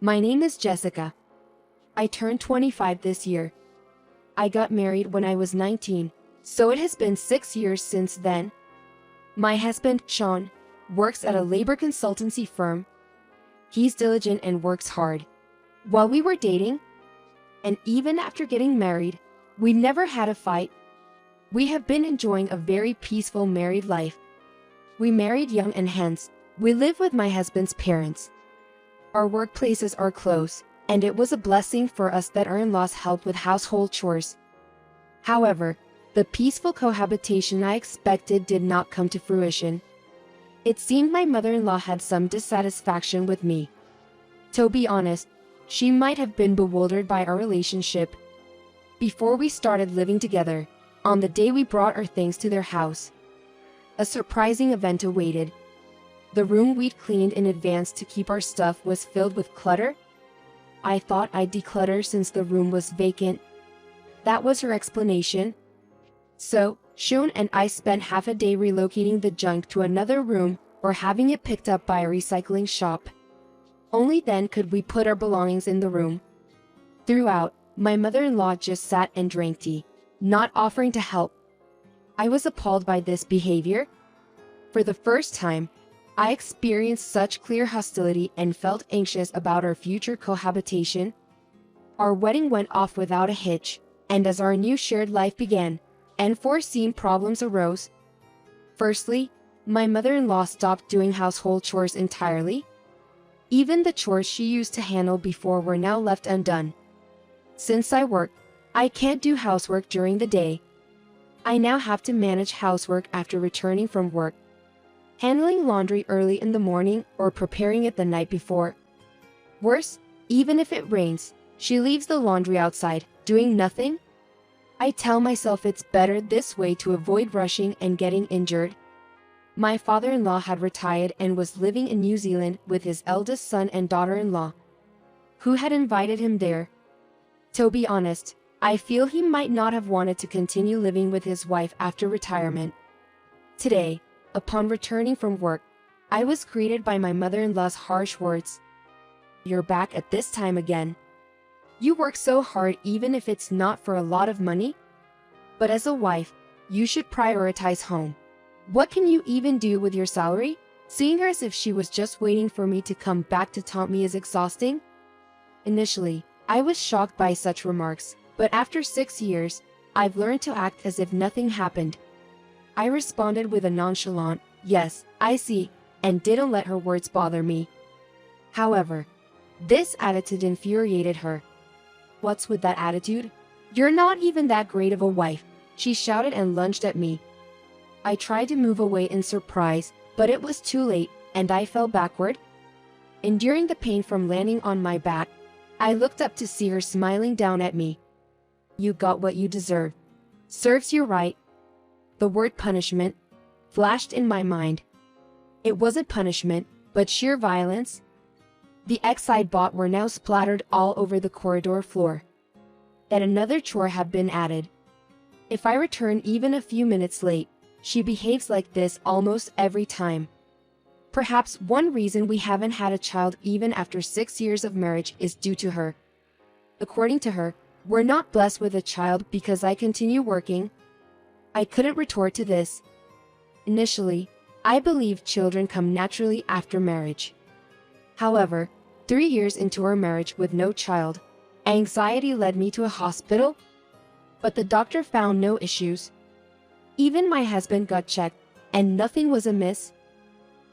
My name is Jessica. I turned 25 this year. I got married when I was 19, so it has been 6 years since then. My husband, Sean, works at a labor consultancy firm. He's diligent and works hard. While we were dating, and even after getting married, we never had a fight. We have been enjoying a very peaceful married life. We married young and hence, we live with my husband's parents. Our workplaces are close, and it was a blessing for us that our in-laws helped with household chores. However, the peaceful cohabitation I expected did not come to fruition. It seemed my mother-in-law had some dissatisfaction with me. To be honest, she might have been bewildered by our relationship. Before we started living together, on the day we brought our things to their house, a surprising event awaited. The room we'd cleaned in advance to keep our stuff was filled with clutter. I thought I'd declutter since the room was vacant. That was her explanation. So, Sean and I spent half a day relocating the junk to another room or having it picked up by a recycling shop. Only then could we put our belongings in the room. Throughout, my mother-in-law just sat and drank tea, not offering to help. I was appalled by this behavior. For the first time, I experienced such clear hostility and felt anxious about our future cohabitation. Our wedding went off without a hitch, and as our new shared life began, unforeseen problems arose. Firstly, my mother-in-law stopped doing household chores entirely. Even the chores she used to handle before were now left undone. Since I work, I can't do housework during the day. I now have to manage housework after returning from work, handling laundry early in the morning or preparing it the night before. Worse, even if it rains, she leaves the laundry outside, doing nothing. I tell myself it's better this way to avoid rushing and getting injured. My father-in-law had retired and was living in New Zealand with his eldest son and daughter-in-law, who had invited him there. To be honest, I feel he might not have wanted to continue living with his wife after retirement. Today, upon returning from work, I was greeted by my mother-in-law's harsh words. "You're back at this time again. You work so hard even if it's not for a lot of money. But as a wife, you should prioritize home. What can you even do with your salary?" Seeing her as if she was just waiting for me to come back to taunt me is exhausting. Initially, I was shocked by such remarks, but after 6 years, I've learned to act as if nothing happened. I responded with a nonchalant, "Yes, I see," and didn't let her words bother me. However, this attitude infuriated her. "What's with that attitude? You're not even that great of a wife," she shouted and lunged at me. I tried to move away in surprise, but it was too late, and I fell backward. Enduring the pain from landing on my back, I looked up to see her smiling down at me. "You got what you deserve. Serves you right." The word punishment flashed in my mind. It wasn't punishment, but sheer violence. The eggs I bought were now splattered all over the corridor floor. And another chore had been added. If I return even a few minutes late, she behaves like this almost every time. Perhaps one reason we haven't had a child even after 6 years of marriage is due to her. According to her, we're not blessed with a child because I continue working. I couldn't retort to this. Initially, I believed children come naturally after marriage. However, 3 years into our marriage with no child, anxiety led me to a hospital, but the doctor found no issues. Even my husband got checked, and nothing was amiss.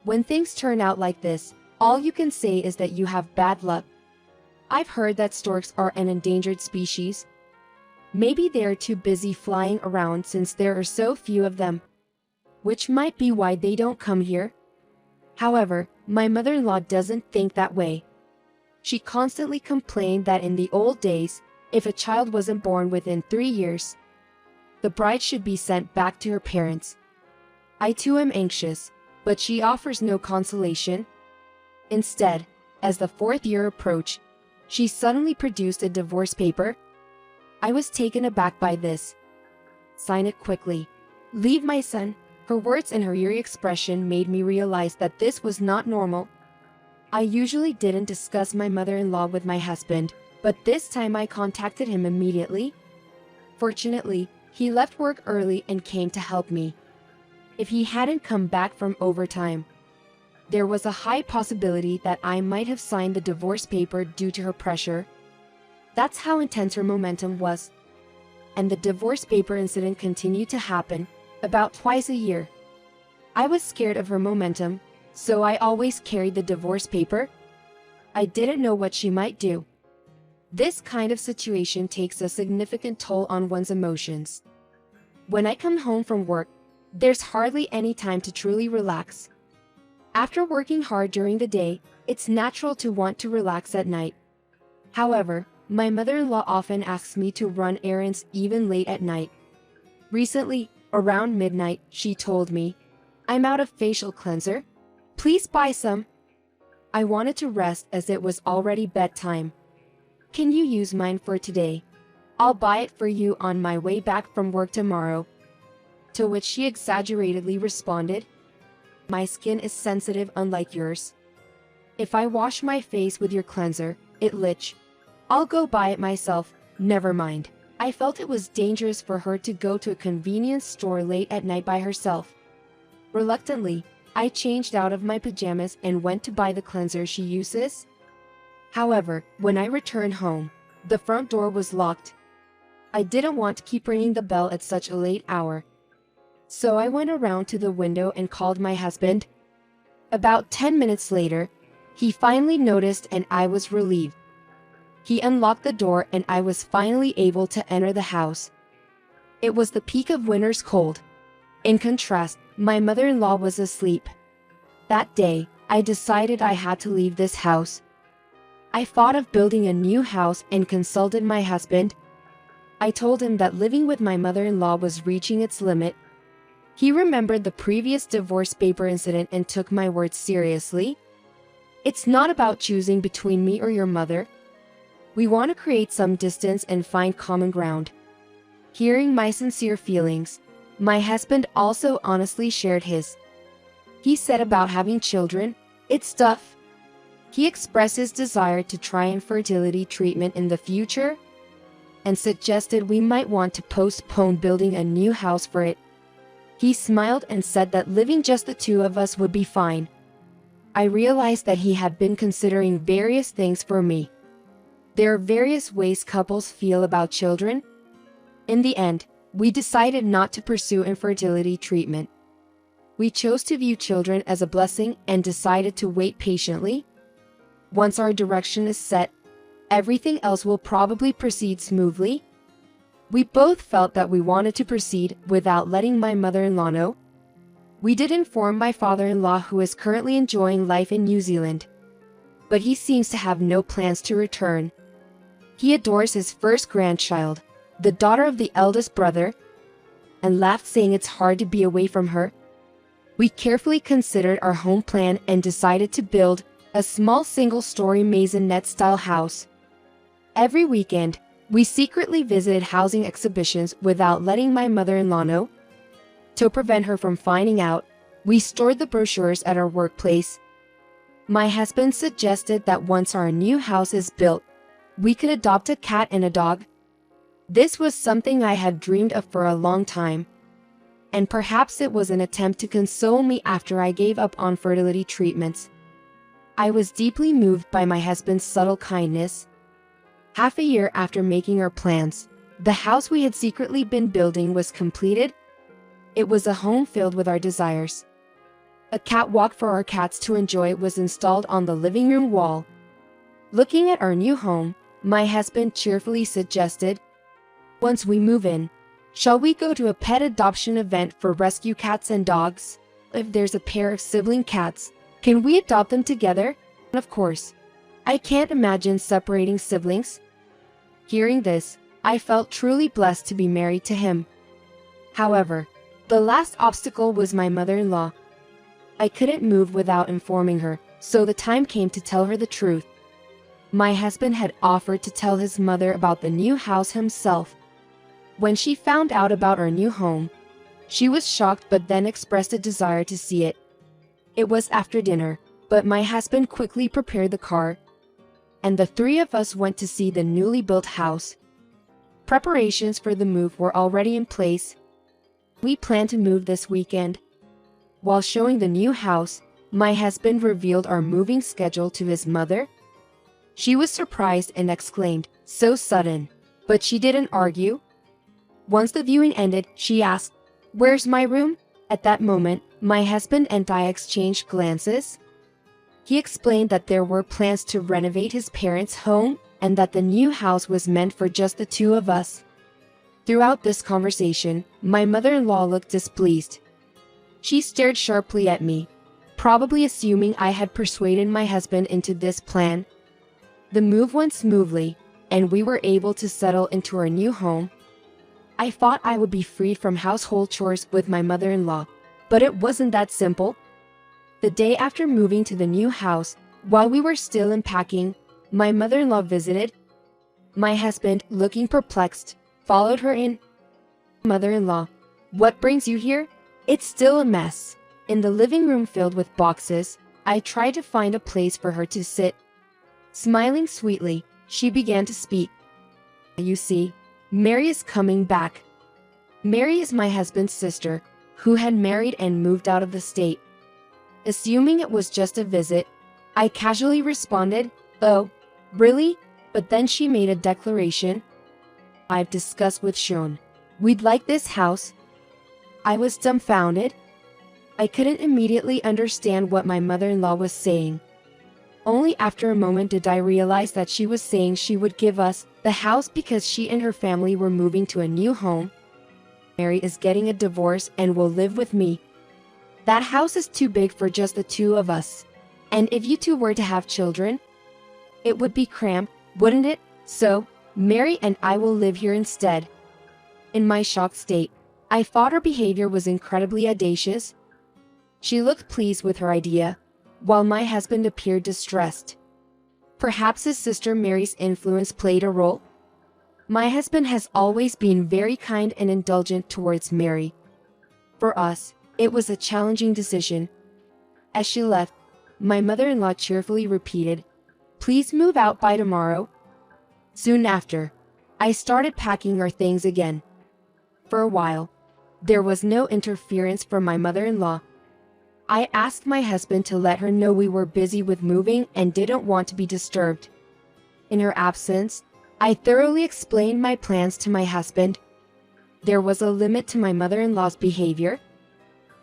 When things turn out like this, all you can say is that you have bad luck. I've heard that storks are an endangered species. Maybe they're too busy flying around since there are so few of them, which might be why they don't come here. However, my mother-in-law doesn't think that way. She constantly complained that in the old days, if a child wasn't born within 3 years, the bride should be sent back to her parents. I too am anxious, but she offers no consolation. Instead, as the 4th year approached, she suddenly produced a divorce paper. I was taken aback by this. "Sign it quickly. Leave my son." Her words and her eerie expression made me realize that this was not normal. I usually didn't discuss my mother-in-law with my husband, but this time I contacted him immediately. Fortunately, he left work early and came to help me. If he hadn't come back from overtime, there was a high possibility that I might have signed the divorce paper due to her pressure. That's how intense her momentum was. And the divorce paper incident continued to happen, about twice a year. I was scared of her momentum, so I always carried the divorce paper. I didn't know what she might do. This kind of situation takes a significant toll on one's emotions. When I come home from work, there's hardly any time to truly relax. After working hard during the day, it's natural to want to relax at night. However, my mother-in-law often asks me to run errands even late at night. Recently, around midnight, she told me, "I'm out of facial cleanser. Please buy some." I wanted to rest as it was already bedtime. "Can you use mine for today? I'll buy it for you on my way back from work tomorrow." To which she exaggeratedly responded, "My skin is sensitive unlike yours. If I wash my face with your cleanser, it'll itch. I'll go buy it myself, never mind." I felt it was dangerous for her to go to a convenience store late at night by herself. Reluctantly, I changed out of my pajamas and went to buy the cleanser she uses. However, when I returned home, the front door was locked. I didn't want to keep ringing the bell at such a late hour. So I went around to the window and called my husband. About 10 minutes later, he finally noticed and I was relieved. He unlocked the door and I was finally able to enter the house. It was the peak of winter's cold. In contrast, my mother-in-law was asleep. That day, I decided I had to leave this house. I thought of building a new house and consulted my husband. I told him that living with my mother-in-law was reaching its limit. He remembered the previous divorce paper incident and took my words seriously. "It's not about choosing between me or your mother. We want to create some distance and find common ground." Hearing my sincere feelings, my husband also honestly shared his. He said about having children, "It's tough." He expressed his desire to try infertility treatment in the future and suggested we might want to postpone building a new house for it. He smiled and said that living just the two of us would be fine. I realized that he had been considering various things for me. There are various ways couples feel about children. In the end, we decided not to pursue infertility treatment. We chose to view children as a blessing and decided to wait patiently. Once our direction is set, everything else will probably proceed smoothly. We both felt that we wanted to proceed without letting my mother-in-law know. We did inform my father-in-law, who is currently enjoying life in New Zealand, but he seems to have no plans to return. He adores his first grandchild, the daughter of the eldest brother, and laughed, saying it's hard to be away from her. We carefully considered our home plan and decided to build a small single-story maisonette-style house. Every weekend, we secretly visited housing exhibitions without letting my mother-in-law know. To prevent her from finding out, we stored the brochures at our workplace. My husband suggested that once our new house is built, we could adopt a cat and a dog. This was something I had dreamed of for a long time, and perhaps it was an attempt to console me after I gave up on fertility treatments. I was deeply moved by my husband's subtle kindness. Half a year after making our plans, the house we had secretly been building was completed. It was a home filled with our desires. A catwalk for our cats to enjoy was installed on the living room wall. Looking at our new home, my husband cheerfully suggested, "Once we move in, shall we go to a pet adoption event for rescue cats and dogs? If there's a pair of sibling cats, can we adopt them together?" Of course, I can't imagine separating siblings. Hearing this, I felt truly blessed to be married to him. However, the last obstacle was my mother-in-law. I couldn't move without informing her, so the time came to tell her the truth. My husband had offered to tell his mother about the new house himself. When she found out about our new home, she was shocked but then expressed a desire to see it. It was after dinner, but my husband quickly prepared the car, and the three of us went to see the newly built house. Preparations for the move were already in place. We planned to move this weekend. While showing the new house, my husband revealed our moving schedule to his mother. She was surprised and exclaimed, "So sudden." But she didn't argue. Once the viewing ended, she asked, "Where's my room?" At that moment, my husband and I exchanged glances. He explained that there were plans to renovate his parents' home and that the new house was meant for just the two of us. Throughout this conversation, my mother-in-law looked displeased. She stared sharply at me, probably assuming I had persuaded my husband into this plan. The move went smoothly, and we were able to settle into our new home. I thought I would be freed from household chores with my mother-in-law, but it wasn't that simple. The day after moving to the new house, while we were still unpacking, my mother-in-law visited. My husband, looking perplexed, followed her in. "Mother-in-law, what brings you here?" "It's still a mess." In the living room filled with boxes, I tried to find a place for her to sit. Smiling sweetly, she began to speak. "You see, Mary is coming back." Mary is my husband's sister, who had married and moved out of the state. Assuming it was just a visit, I casually responded, "Oh, really?" But then she made a declaration. "I've discussed with Sean. We'd like this house." I was dumbfounded. I couldn't immediately understand what my mother-in-law was saying. Only after a moment did I realize that she was saying she would give us the house because she and her family were moving to a new home. "Mary is getting a divorce and will live with me. That house is too big for just the two of us. And if you two were to have children, it would be cramped, wouldn't it? So, Mary and I will live here instead." In my shocked state, I thought her behavior was incredibly audacious. She looked pleased with her idea, while my husband appeared distressed. Perhaps his sister Mary's influence played a role. My husband has always been very kind and indulgent towards Mary. For us, it was a challenging decision. As she left, my mother-in-law cheerfully repeated, "Please move out by tomorrow." Soon after, I started packing our things again. For a while, there was no interference from my mother-in-law. I asked my husband to let her know we were busy with moving and didn't want to be disturbed. In her absence, I thoroughly explained my plans to my husband. There was a limit to my mother-in-law's behavior.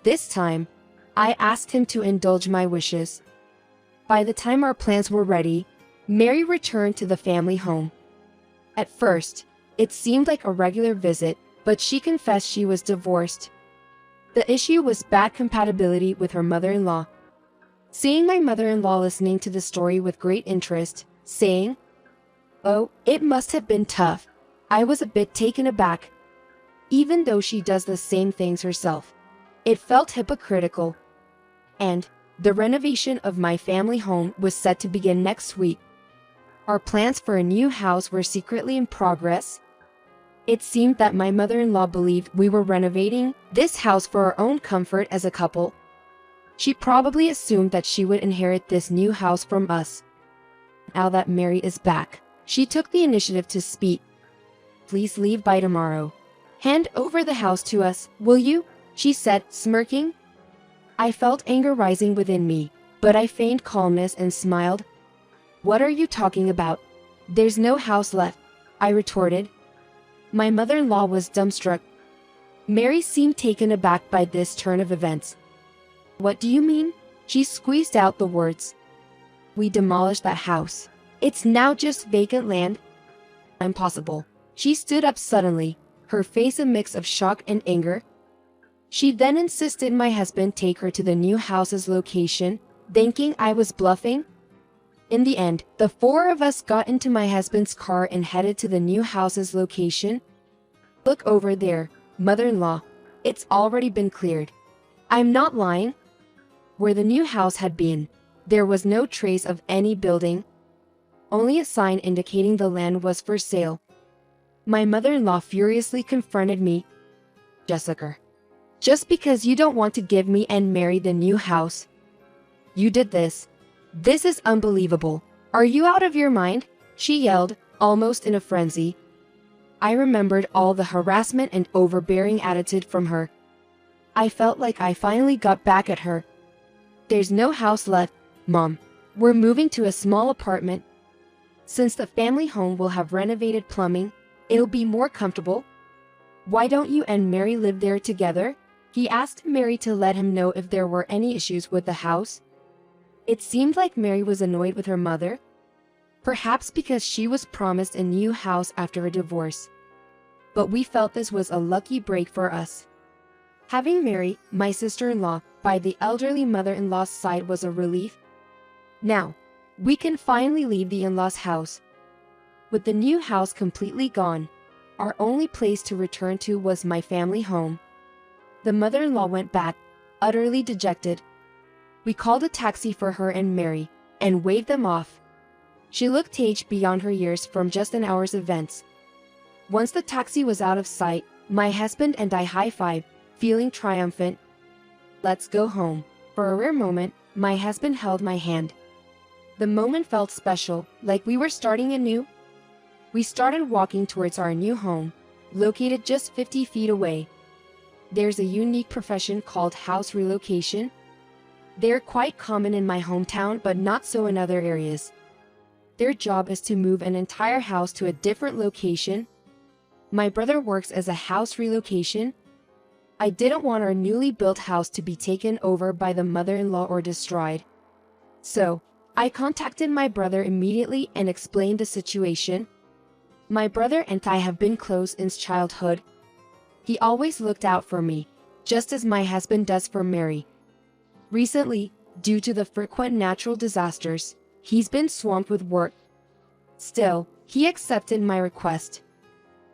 This time, I asked him to indulge my wishes. By the time our plans were ready, Mary returned to the family home. At first, it seemed like a regular visit, but she confessed she was divorced. The issue was bad compatibility with her mother-in-law. Seeing my mother-in-law listening to the story with great interest, saying, "Oh, it must have been tough," I was a bit taken aback. Even though she does the same things herself, it felt hypocritical. And the renovation of my family home was set to begin next week. Our plans for a new house were secretly in progress. It seemed that my mother-in-law believed we were renovating this house for our own comfort as a couple. She probably assumed that she would inherit this new house from us. Now that Mary is back, she took the initiative to speak. "Please leave by tomorrow. Hand over the house to us, will you?" she said, smirking. I felt anger rising within me, but I feigned calmness and smiled. "What are you talking about? There's no house left," I retorted. My mother-in-law was dumbstruck. Mary seemed taken aback by this turn of events. "What do you mean?" She squeezed out the words. "We demolished that house. It's now just vacant land." "Impossible." She stood up suddenly, her face a mix of shock and anger. She then insisted my husband take her to the new house's location, thinking I was bluffing. In the end, the four of us got into my husband's car and headed to the new house's location. "Look over there, mother-in-law. It's already been cleared." I'm not lying. Where the new house had been, there was no trace of any building, only a sign indicating the land was for sale. My mother-in-law furiously confronted me. "Jessica, just because you don't want to give me and Mary the new house, you did this This is unbelievable. Are you out of your mind? She yelled, almost in a frenzy. I remembered all the harassment and overbearing attitude from her. I felt like I finally got back at her. There's no house left, Mom. We're moving to a small apartment. Since the family home will have renovated plumbing, it'll be more comfortable. Why don't you and Mary live there together? He asked Mary to let him know if there were any issues with the house. It seemed like Mary was annoyed with her mother, perhaps because she was promised a new house after a divorce. But we felt this was a lucky break for us. Having Mary, my sister-in-law, by the elderly mother-in-law's side was a relief. Now, we can finally leave the in-laws' house. With the new house completely gone, our only place to return to was my family home. The mother-in-law went back, utterly dejected. We called a taxi for her and Mary, and waved them off. She looked aged beyond her years from just an hour's events. Once the taxi was out of sight, my husband and I high-fived, feeling triumphant. Let's go home. For a rare moment, my husband held my hand. The moment felt special, like we were starting anew. We started walking towards our new home, located just 50 feet away. There's a unique profession called house relocation. They're quite common in my hometown, but not so in other areas. Their job is to move an entire house to a different location. My brother works as a house relocation. I didn't want our newly built house to be taken over by the mother-in-law or destroyed. So, I contacted my brother immediately and explained the situation. My brother and I have been close since childhood. He always looked out for me, just as my husband does for Mary. Recently, due to the frequent natural disasters, he's been swamped with work. Still, he accepted my request.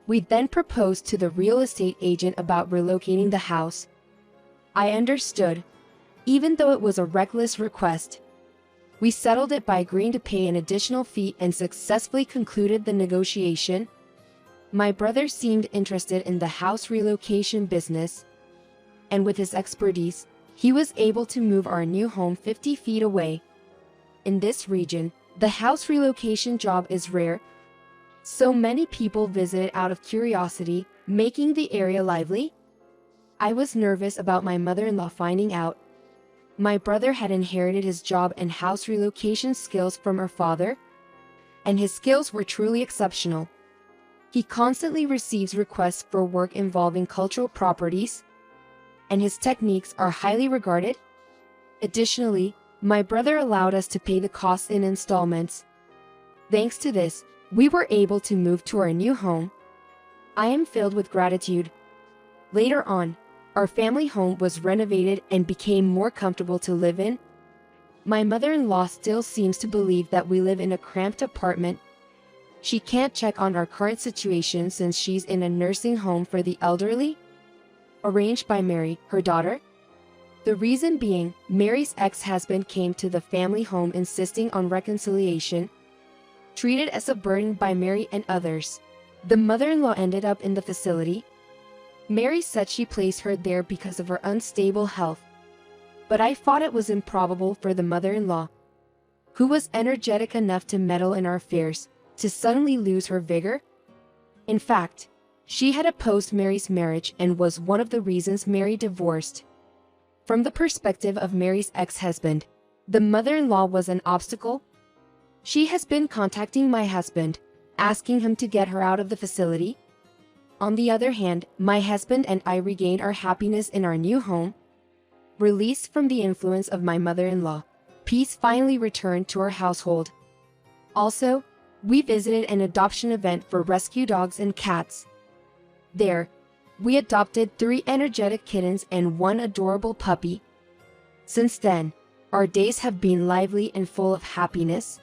We then proposed to the real estate agent about relocating the house. I understood, even though it was a reckless request. We settled it by agreeing to pay an additional fee and successfully concluded the negotiation. My brother seemed interested in the house relocation business, and with his expertise, he was able to move our new home 50 feet away. In this region, the house relocation job is rare, so many people visit it out of curiosity, making the area lively. I was nervous about my mother-in-law finding out. My brother had inherited his job and house relocation skills from her father, and his skills were truly exceptional. He constantly receives requests for work involving cultural properties, and his techniques are highly regarded. Additionally, my brother allowed us to pay the costs in installments. Thanks to this, we were able to move to our new home. I am filled with gratitude. Later on, our family home was renovated and became more comfortable to live in. My mother-in-law still seems to believe that we live in a cramped apartment. She can't check on our current situation since she's in a nursing home for the elderly, arranged by Mary, her daughter. The reason being, Mary's ex-husband came to the family home insisting on reconciliation, treated as a burden by Mary and others. The mother-in-law ended up in the facility. Mary said she placed her there because of her unstable health. But I thought it was improbable for the mother-in-law, who was energetic enough to meddle in our affairs, to suddenly lose her vigor. In fact, she had opposed Mary's marriage and was one of the reasons Mary divorced. From the perspective of Mary's ex-husband, the mother-in-law was an obstacle. She has been contacting my husband, asking him to get her out of the facility. On the other hand, my husband and I regained our happiness in our new home. Released from the influence of my mother-in-law, peace finally returned to our household. Also, we visited an adoption event for rescue dogs and cats. There, we adopted 3 energetic kittens and 1 adorable puppy. Since then, our days have been lively and full of happiness.